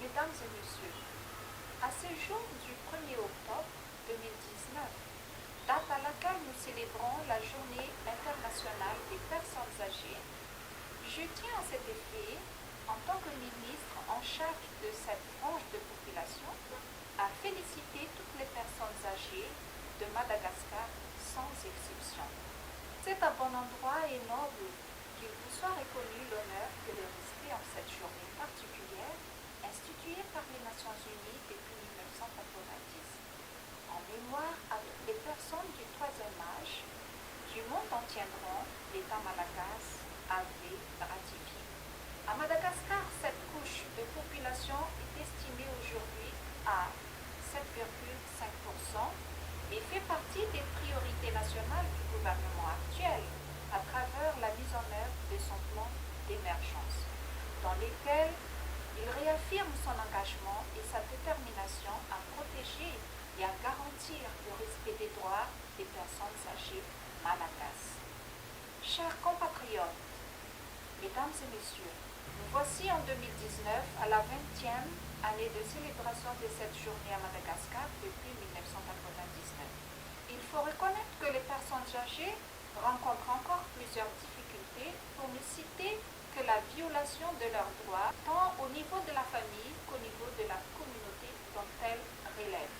Mesdames et messieurs, à ce jour du 1er octobre 2019, date à laquelle nous célébrons la Journée internationale des personnes âgées, je tiens à cet effet, en tant que ministre en charge de cette frange de population, à féliciter toutes les personnes âgées de Madagascar sans exception. C'est un bon endroit et noble qu'il vous soit reconnu l'honneur et le respect en cette journée particulière instituée par les Nations Unies depuis 1990, en mémoire avec les personnes du troisième âge du monde en tiendront l'État malagasy avait ratifié. À Madagascar, cette couche de population est estimée aujourd'hui à 7,5% et fait partie des priorités nationales du gouvernement actuel à travers la mise en œuvre de son plan d'émergence, dans lequel il réaffirme son engagement et sa détermination à protéger et à garantir le respect des droits des personnes âgées malagasy. Chers compatriotes, mesdames et messieurs, nous voici en 2019 à la 20e année de célébration de cette journée à Madagascar depuis 1999. Il faut reconnaître que les personnes âgées rencontrent encore plusieurs difficultés, pour ne citer que la violation de leurs droits, tant au niveau de la famille qu'au niveau de la communauté dont elles relèvent.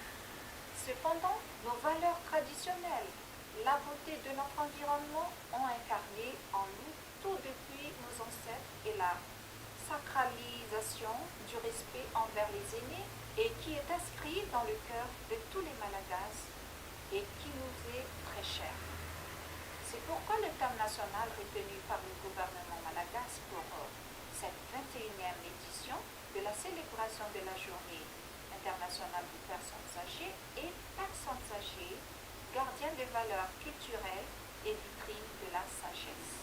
Cependant, nos valeurs traditionnelles, la beauté de notre environnement ont incarné en nous tout depuis nos ancêtres et la sacralisation du respect envers les aînés et qui est inscrit dans le cœur de tous les Malagasy et qui nous est très cher. C'est pourquoi le thème national retenu par le gouvernement malagasy pour cette 21e édition de la célébration de la Journée internationale des personnes âgées est Personnes âgées, gardiennes des valeurs culturelles et vitrines de la sagesse.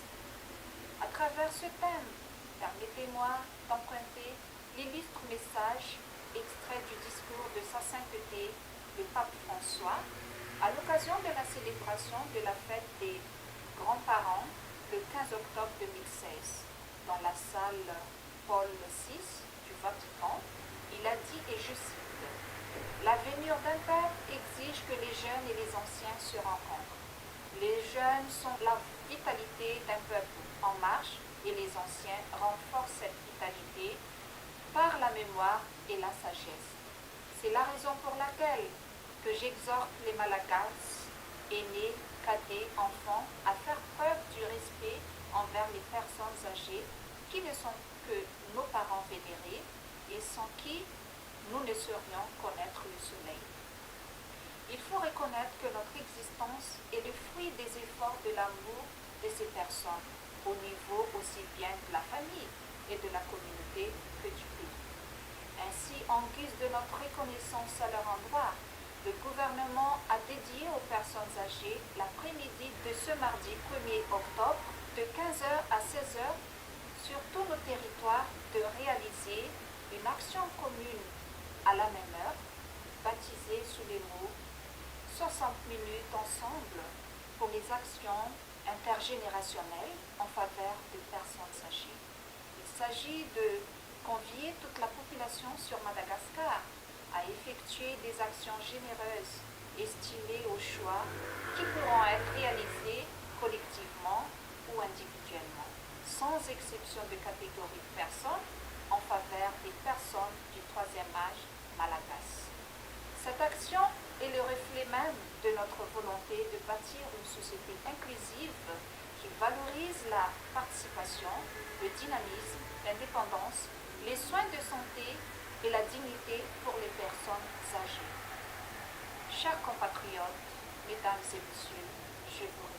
À travers ce thème, permettez-moi d'emprunter l'illustre message extrait du discours de Sa Sainteté, le pape François, à l'occasion de la célébration de la fête des grands-parents le 15 octobre 2016, dans la salle Paul VI du Vatican. Il a dit, et je cite, « L'avenir d'un peuple exige que les jeunes et les anciens se rencontrent. Les jeunes sont la vitalité d'un peuple en marche et les anciens renforcent cette vitalité par la mémoire et la sagesse. C'est la raison pour laquelle que j'exhorte les Malagasy, aînés, cadets, enfants, à faire preuve du respect envers les personnes âgées qui ne sont que nos parents vénérés et sans qui nous ne saurions connaître le soleil. Il faut reconnaître que notre existence est le fruit des efforts de l'amour de ces personnes, au niveau aussi bien de la famille et de la communauté que du pays. Ainsi, en guise de notre reconnaissance à leur endroit, le gouvernement a dédié aux personnes âgées l'après-midi de ce mardi 1er octobre de 15h à 16h sur tous nos territoires de réaliser une action commune à la même heure, baptisée sous les mots 60 minutes ensemble pour les actions intergénérationnelles en faveur des personnes âgées. Il s'agit de convier toute la population sur Madagascar à effectuer des actions généreuses estimées au choix qui pourront être réalisées collectivement ou individuellement, sans exception de catégorie de personnes, en faveur des personnes du troisième âge malagasy. Cette action est le reflet même de notre volonté de bâtir une société inclusive qui valorise la participation, le dynamisme, l'indépendance, les soins de santé et la dignité pour les personnes âgées. Chers compatriotes, mesdames et messieurs, je vous remercie.